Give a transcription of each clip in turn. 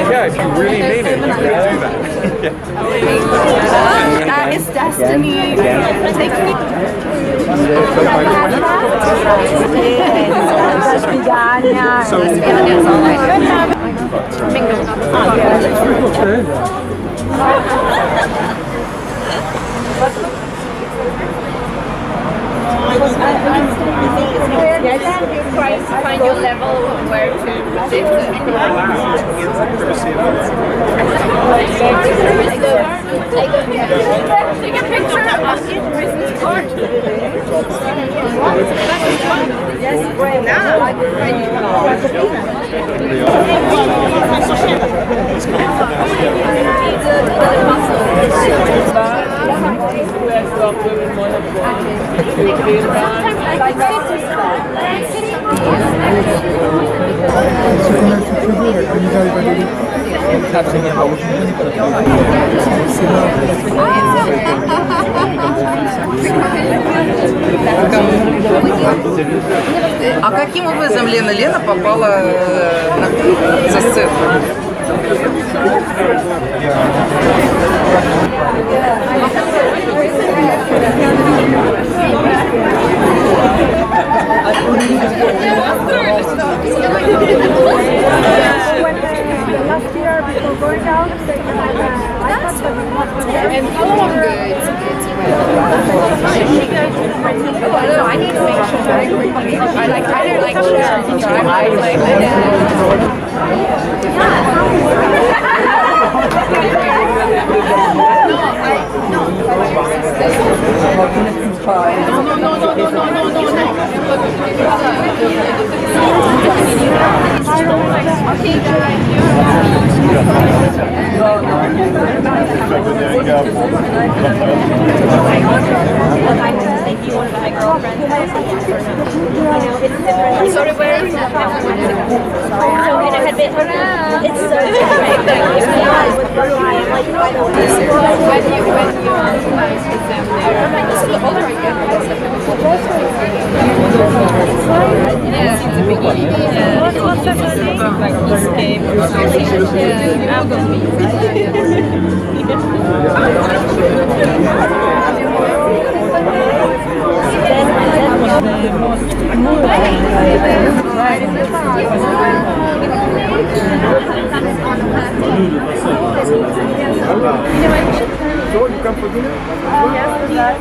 Yeah, if you really mean it, you can do that. That is destiny. Trying to find your level where to sit. Take a picture of your business card. А каким образом Лена попала за сцену? Last year before going out, and how long it's I need to make sure I don't like sharing. So I like Sorry, where is it? It's so So, you come for dinner? yes,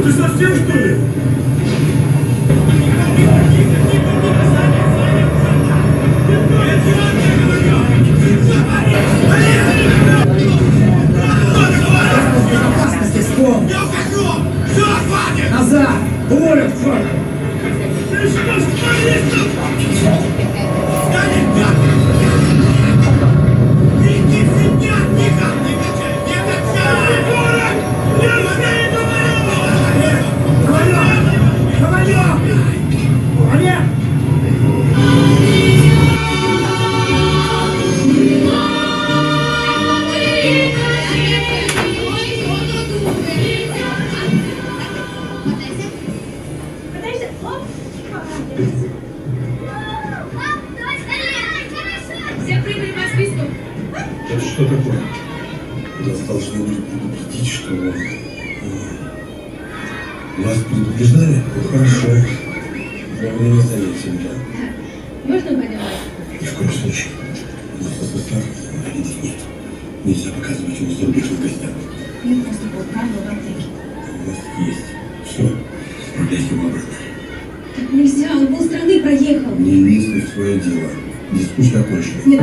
Ты совсем что ли? Назад! Уволят! Ты что ж творишь? Вас предупреждали? Хорошо. Но мне не зовите меня. Можно пойдем? Ни в коем случае. У нас просто так инвалидов нет. Нельзя показывать его зарубежным гостям. Нет, просто правила в аптеке. У нас есть. Все. Справляйте его обратно. Так нельзя, он полстраны проехал. Не лезьте в свое дело. Дискуссия окончена. Нет,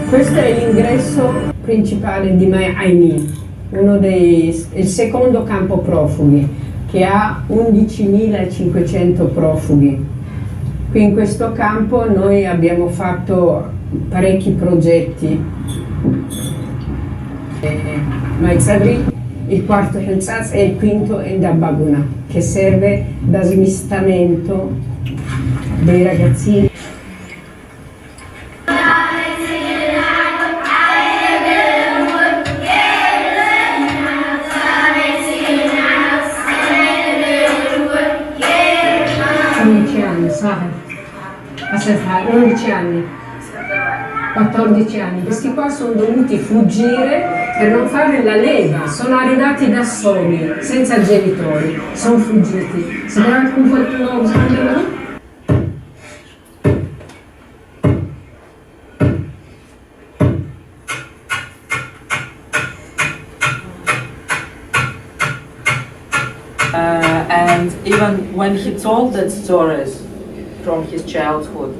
Questo è l'ingresso principale di Miami, il secondo campo profughi, che ha 11.500 profughi. Qui in questo campo noi abbiamo fatto parecchi progetti. Maizadri, il quarto Hensaz e il quinto è da Baguna, che serve da smistamento dei ragazzini. Sai, 11 anni, 14 anni, questi qua sono dovuti fuggire per non fare la leva, sono arrivati da soli, senza genitori, sono fuggiti. Se ne anche un po' di nuovo, and even when he told that stories from his childhood,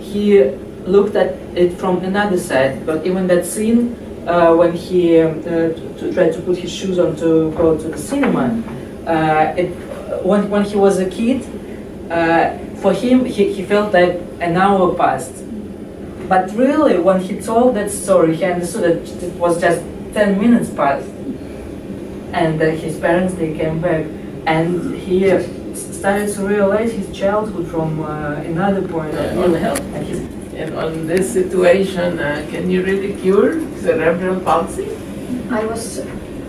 he looked at it from another side. But even that scene when he tried to put his shoes on to go to the cinema, when he was a kid, for him he felt like an hour passed. But really, when he told that story, he understood that it was just 10 minutes past. And his parents, they came back, and he started to realize his childhood from another point of view. And on this situation, can you really cure cerebral palsy? I was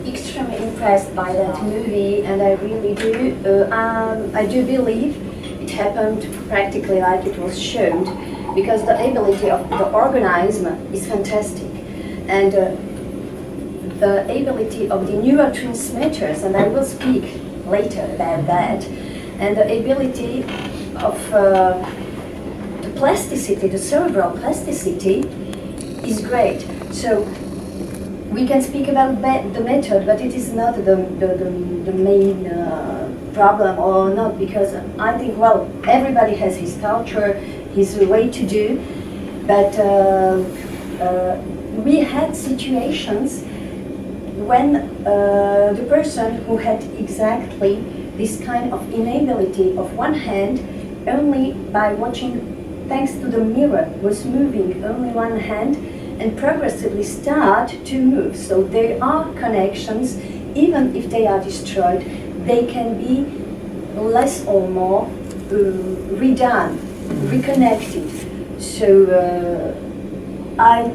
extremely impressed by that movie, and I really do. I do believe it happened practically like it was shown, because the ability of the organism is fantastic, and the ability of the neurotransmitters, and I will speak later about that, and the ability of the plasticity, the cerebral plasticity, is great. So we can speak about the method, but it is not the main problem, or not, because I think, well, everybody has his culture, his way to do, but we had situations when the person who had exactly this kind of inability of one hand, only by watching, thanks to the mirror, was moving only one hand and progressively start to move. So there are connections, even if they are destroyed, they can be less or more redone, reconnected. So I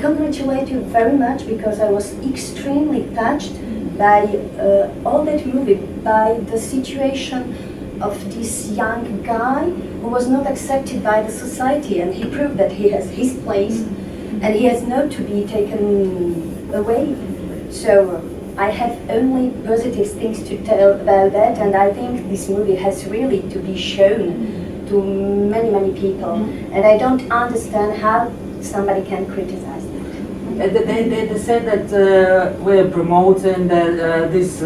congratulate you very much, because I was extremely touched by all that movie, by the situation of this young guy who was not accepted by the society, and he proved that he has his place and he has not to be taken away. So I have only positive things to tell about that, and I think this movie has really to be shown to many people, and I don't understand how somebody can criticize that. They said that we're promoting this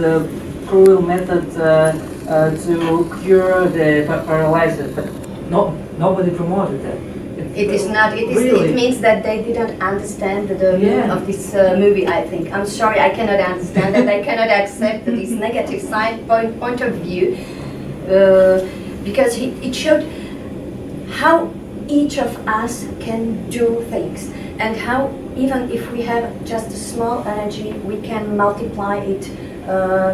cruel method to cure the paralysis, but nobody promoted that. It is not. It is. Really? It means that they didn't understand the meaning of this movie. I think. I'm sorry. I cannot understand that. I cannot accept this negative side point of view, because it showed how each of us can do things, and how even if we have just a small energy, we can multiply it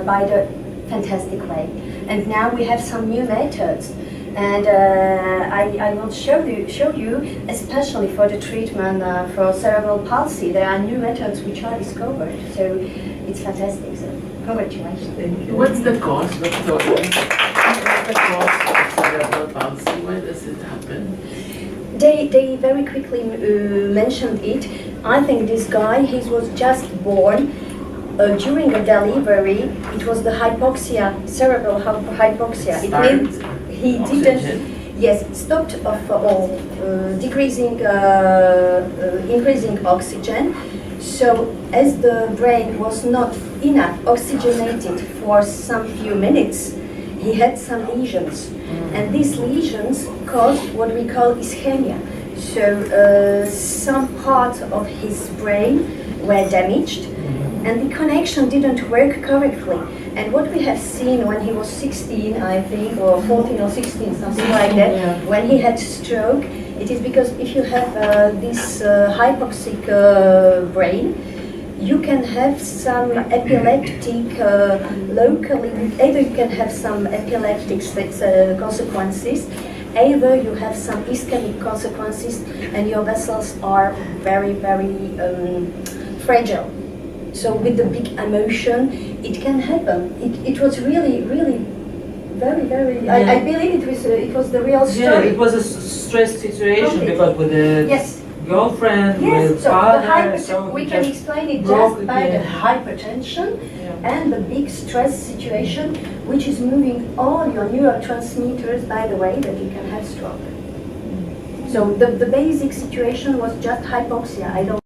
by the fantastic way. And now we have some new methods, and I will show you, especially for the treatment for cerebral palsy. There are new methods which are discovered, so it's fantastic. So congratulations. Thank you. What's the cause, Doctor? What's the cause of cerebral palsy? Why does it happen? They very quickly mentioned it. I think this guy, he was just born during a delivery, it was the hypoxia, cerebral hypoxia. It means he didn't, yes, stopped of decreasing, increasing oxygen. So as the brain was not enough oxygenated for some few minutes, he had some lesions. And these lesions caused what we call ischemia. So some parts of his brain were damaged and the connection didn't work correctly. And what we have seen when he was 16, I think, or 14 or 16, something like that, when he had stroke, it is because if you have this hypoxic brain, you can have some epileptic locally, either you can have some epileptic consequences, either you have some ischemic consequences and your vessels are very, very fragile. So with the big emotion, it can happen. It was really, really very, very, I believe it was the real story. Yeah, it was a stress situation because with the girlfriend, with so father, we can explain it just by the hypertension and the big stress situation, which is moving all your neurotransmitters by the way that you can have stroke. So the basic situation was just hypoxia. I don't.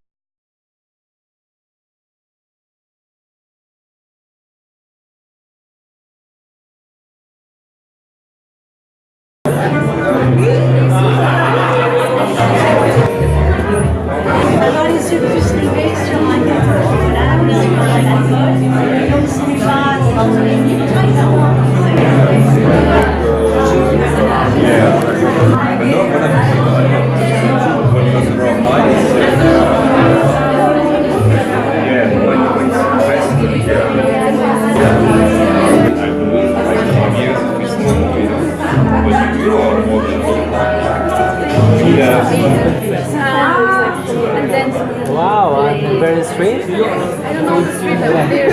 Wow, very sweet. I don't know the street, but there.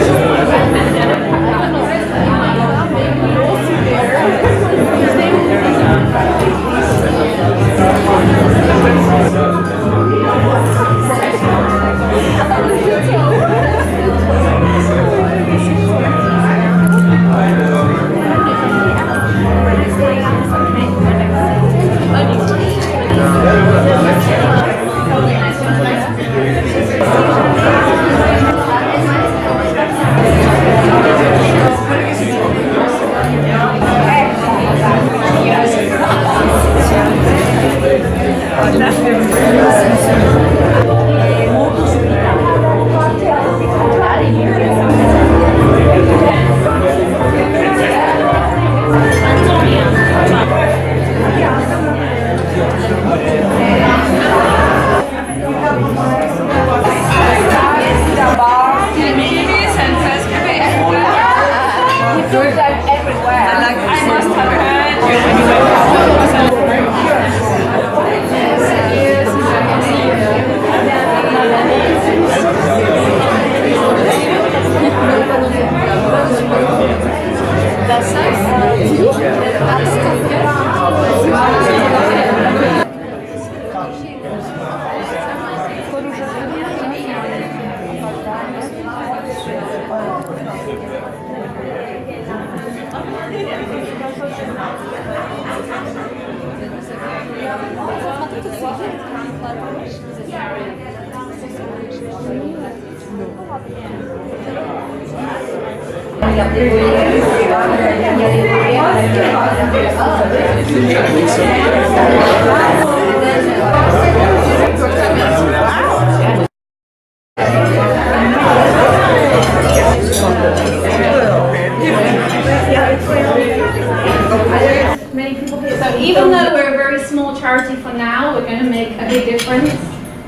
Many people here. So even though we're a very small charity for now, we're going to make a big difference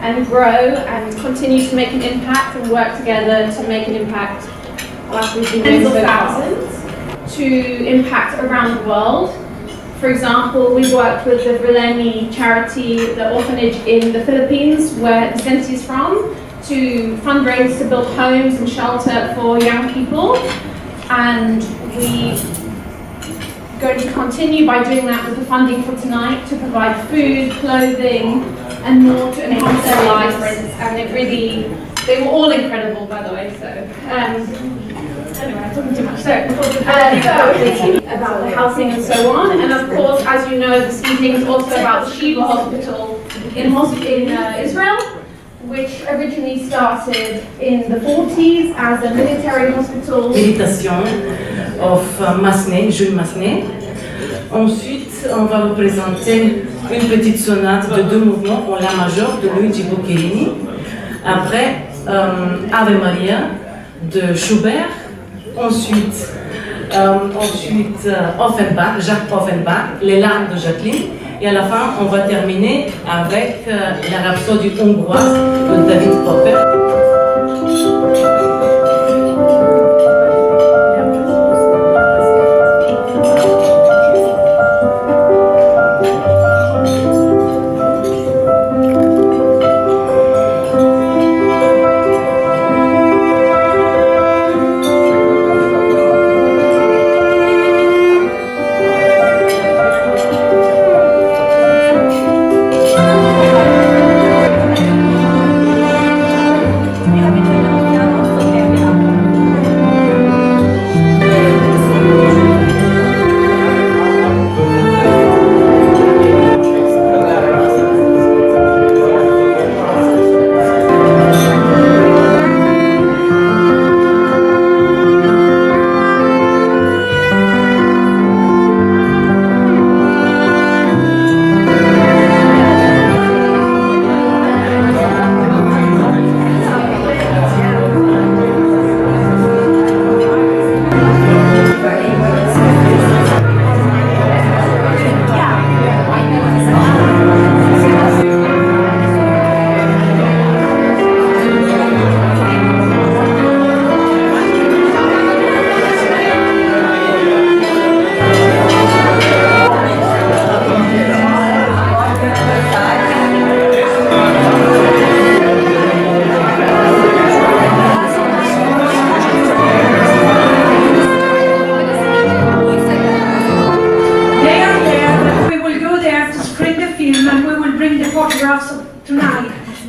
and grow and continue to make an impact and work together to make an impact like we've been doing for thousands to impact around the world. For example, we worked with the Vileni charity, the orphanage in the Philippines, where Vicente is from, to fundraise to build homes and shelter for young people. And we going to continue by doing that with the funding for tonight to provide food, clothing, and more to enhance their lives. And it really They were all incredible, by the way. So anyway, I'm talking too much. So about the housing and so on, and of course, as you know, this meeting is also about the Shiva Hospital in Israel, which originally started in the 40s as a military hospital. Méditation of Massenet, Jules Massenet. Ensuite, on va vous présenter une petite sonate de 2 mouvements pour la majeure de Luigi Boccherini. Après, Ave Maria de Schubert. Ensuite, Offenbach, Jacques Offenbach, Les larmes de Jacqueline. Et à la fin, on va terminer avec la rhapsodie hongroise de David Popper.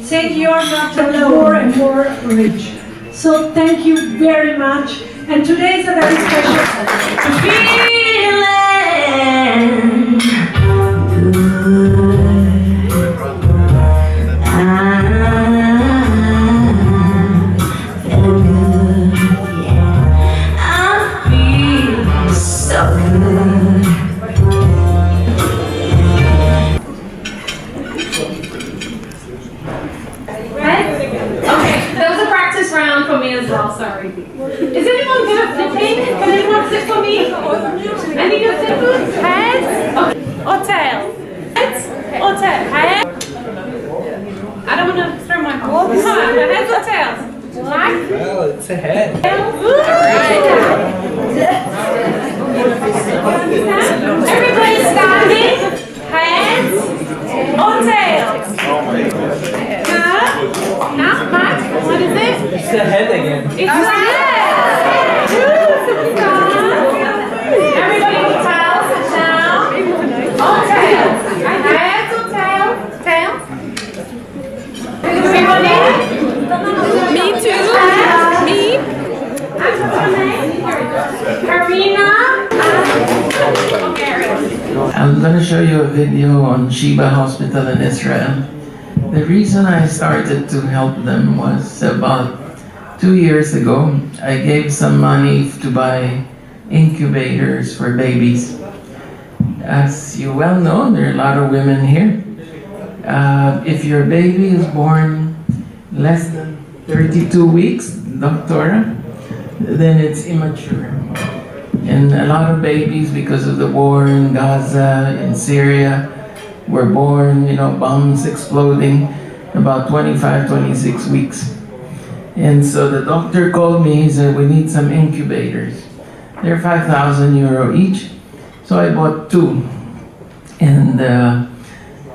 Saying you're not alone. More and more rich. So thank you very much. And today is a very special feeling for me as well, sorry. Is anyone good at flipping? Can anyone flip for me? Any good flippers? Heads or tails? Heads or tails? Heads? I don't want to throw my ball. Come on, heads or tails? Black? Well, it's a head. Everybody standing. Heads or tails? Now, Max, what is it? It's the head again. It's the head! Everybody with tails, sit down. All tails. Heads or tails? Tails? Everybody? Me too. Me? What's your name? Karina. I'm going to show you a video on Sheba Hospital in Israel. The reason I started to help them was about 2 years ago. I gave some money to buy incubators for babies. As you well know, there are a lot of women here. If your baby is born less than 32 weeks, doctora, then it's immature. And a lot of babies, because of the war in Gaza, in Syria, were born, bombs exploding about 25, 26 weeks. And so the doctor called me, he said, we need some incubators. They're 5,000 euro each. So I bought 2. And a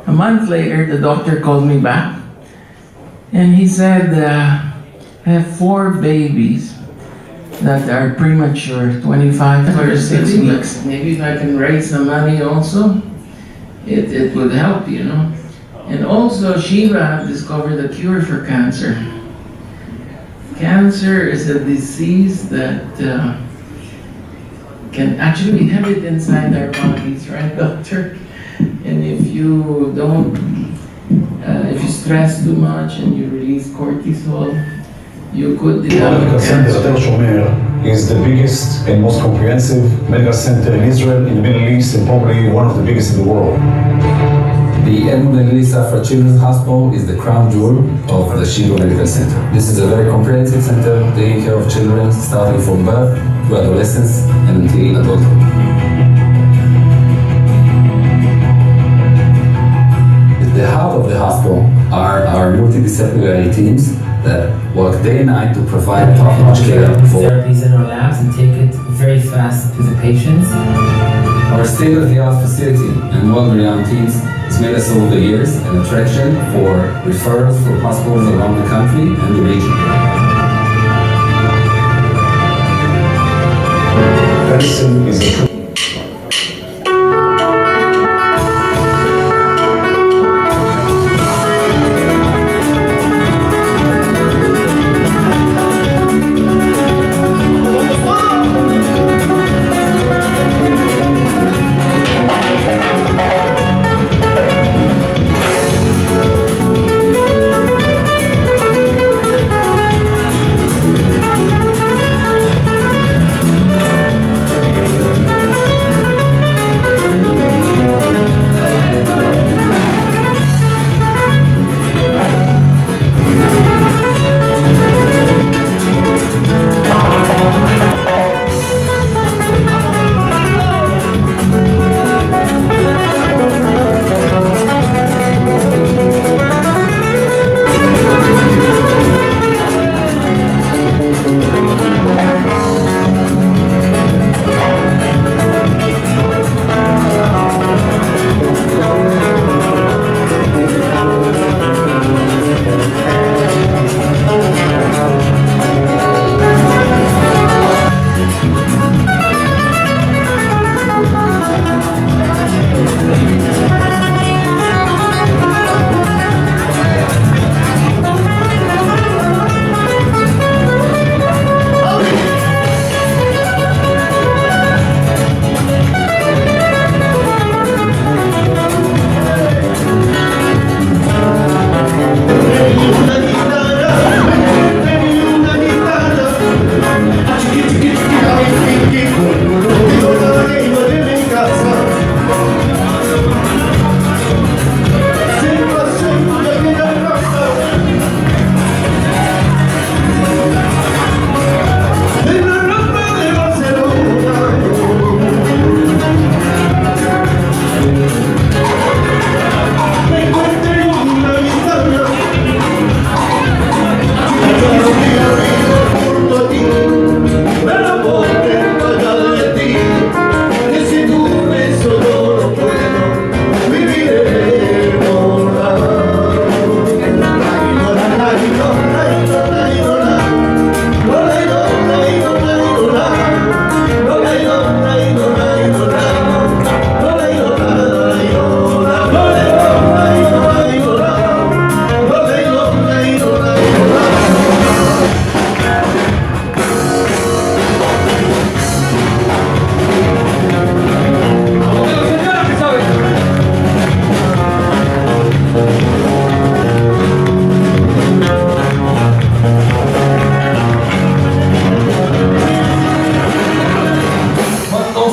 month later, the doctor called me back. And he said, I have 4 babies that are premature, 25 or 6 weeks. Maybe if I can raise some money also, it would help, And also, Shiva discovered a cure for cancer. cancer is a disease that can actually we have it inside our bodies, right, doctor? And if you don't, if you stress too much and you release cortisol, you could develop Medical Center cancer. Tel Shomer is the biggest and most comprehensive medical center in Israel, in the Middle East, and probably one of the biggest in the world. The Edmund and Lisa for Children's Hospital is the crown jewel of the Shiloh Medical Center. This is a very comprehensive center taking care of children starting from birth to adolescence and until adulthood. The heart of the hospital are our multidisciplinary teams that work day and night to provide top-notch care for therapies in our labs and take it very fast to the patients. our state-of-the-art facility and world-renowned teams has made us over the years an attraction for referrals for hospitals around the country and the region. Medicine is a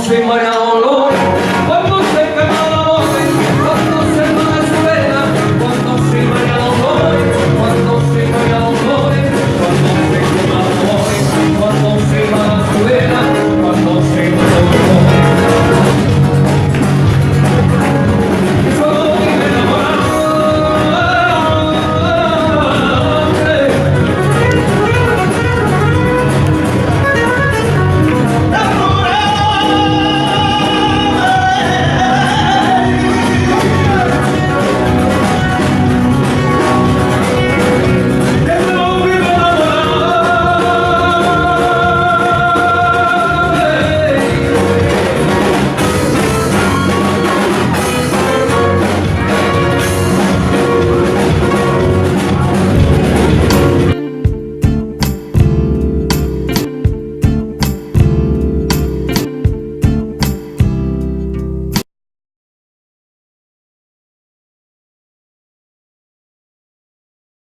Stream